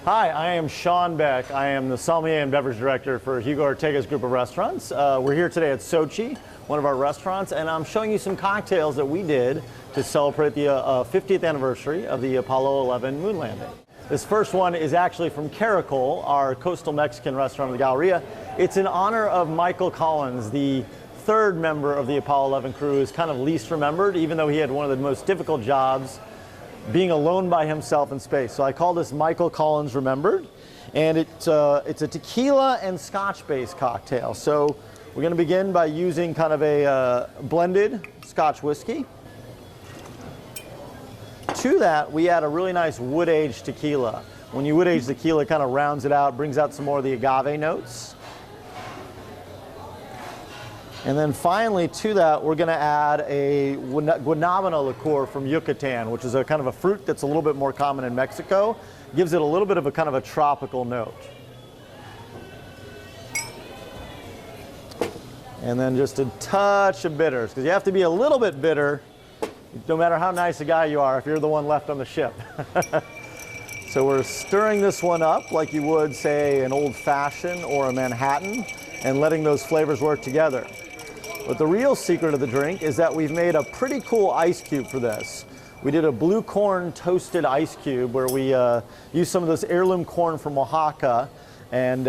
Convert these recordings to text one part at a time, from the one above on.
Hi, I am Sean Beck. I am the sommelier and beverage director for Hugo Ortega's group of restaurants. We're here today at Xochi, one of our restaurants, and I'm showing you some cocktails that we did to celebrate the 50th anniversary of the Apollo 11 moon landing. This first one is actually from Caracol, our coastal Mexican restaurant in the Galleria. It's in honor of Michael Collins, the third member of the Apollo 11 crew, who's kind of least remembered, even though he had one of the most difficult jobs, being alone by himself in space. So I call this Michael Collins Remembered, and it's a tequila and scotch-based cocktail. So we're going to begin by using kind of a blended scotch whiskey. To that, we add a really nice wood-aged tequila. When you wood-age tequila, it kind of rounds it out, brings out some more of the agave notes. And then finally, to that, we're going to add a guanabana liqueur from Yucatan, which is a kind of a fruit that's a little bit more common in Mexico. Gives it a little bit of a kind of a tropical note. And then just a touch of bitters, because you have to be a little bit bitter, no matter how nice a guy you are, if you're the one left on the ship. So we're stirring this one up like you would, say, an Old Fashioned or a Manhattan, and letting those flavors work together. But the real secret of the drink is that we've made a pretty cool ice cube for this. We did a blue corn toasted ice cube where we used some of this heirloom corn from Oaxaca and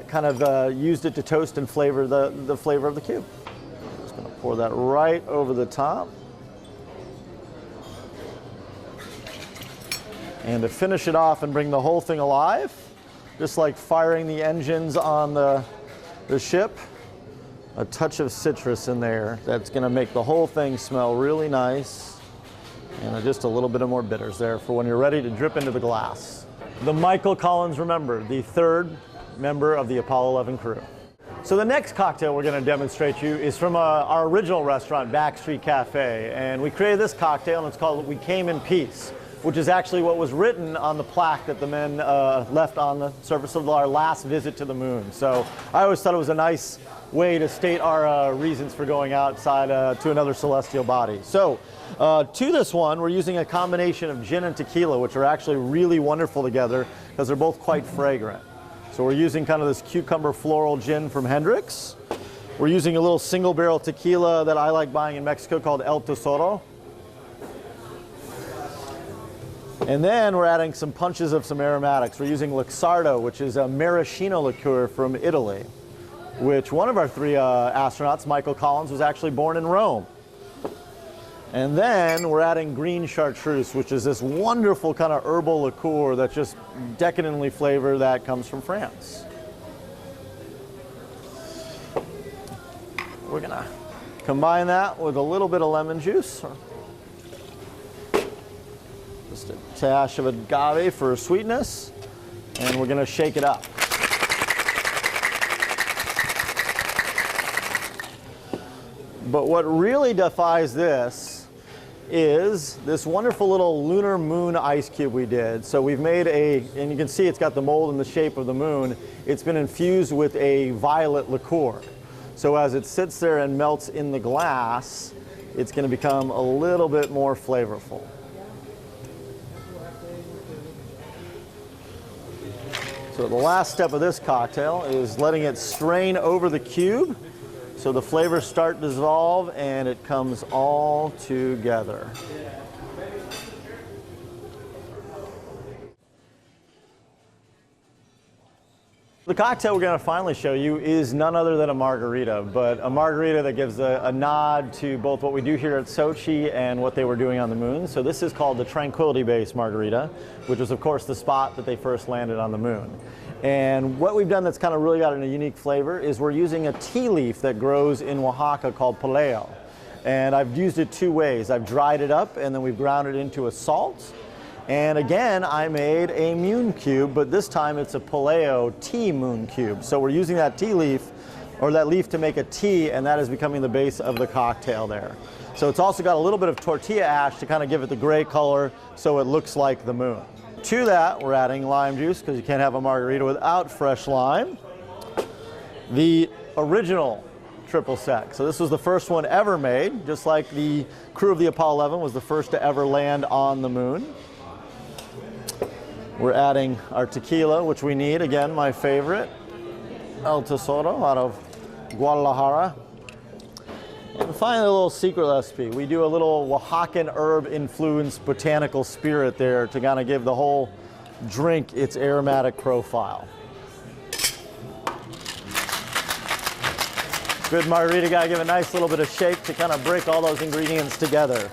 kind of used it to toast and flavor the flavor of the cube. Just going to pour that right over the top. And to finish it off and bring the whole thing alive, just like firing the engines on the ship, a touch of citrus in there. That's going to make the whole thing smell really nice. And just a little bit of more bitters there for when you're ready to drip into the glass. The Michael Collins Remembered, the third member of the Apollo 11 crew. So the next cocktail we're going to demonstrate to you is from our original restaurant, Backstreet Cafe. And we created this cocktail, and it's called We Came in Peace, which is actually what was written on the plaque that the men left on the surface of our last visit to the moon. So I always thought it was a nice way to state our reasons for going outside to another celestial body. So to this one, we're using a combination of gin and tequila, which are actually really wonderful together because they're both quite fragrant. So we're using kind of this cucumber floral gin from Hendrick's. We're using a little single barrel tequila that I like buying in Mexico called El Tesoro. And then we're adding some punches of some aromatics. We're using Luxardo, which is a maraschino liqueur from Italy, which one of our three astronauts, Michael Collins, was actually born in Rome. And then we're adding green chartreuse, which is this wonderful kind of herbal liqueur that's just decadently flavored that comes from France. We're gonna combine that with a little bit of lemon juice. Just a dash of agave for sweetness, and we're going to shake it up. But what really defies this is this wonderful little lunar moon ice cube we did. So we've made and you can see it's got the mold in the shape of the moon. It's been infused with a violet liqueur. So as it sits there and melts in the glass, it's going to become a little bit more flavorful. So the last step of this cocktail is letting it strain over the cube so the flavors start to dissolve and it comes all together. The cocktail we're going to finally show you is none other than a margarita, but a margarita that gives a nod to both what we do here at Xochi and what they were doing on the moon. So this is called the Tranquility-based margarita, which was of course the spot that they first landed on the moon. And what we've done that's kind of really got a unique flavor is we're using a tea leaf that grows in Oaxaca called paleo. And I've used it two ways. I've dried it up and then we've ground it into a salt. And again, I made a moon cube, but this time it's a paleo tea moon cube. So we're using that tea leaf, or that leaf, to make a tea, and that is becoming the base of the cocktail there. So it's also got a little bit of tortilla ash to kind of give it the gray color so it looks like the moon. To that, we're adding lime juice, because you can't have a margarita without fresh lime. The original triple sec. So this was the first one ever made, just like the crew of the Apollo 11 was the first to ever land on the moon. We're adding our tequila, which we need. Again, my favorite, El Tesoro out of Guadalajara. And finally, a little secret recipe. We do a little Oaxacan herb-influenced botanical spirit there to kind of give the whole drink its aromatic profile. Good margarita guy, give a nice little bit of shake to kind of break all those ingredients together.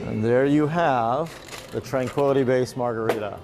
And there you have the Tranquility Base Margarita.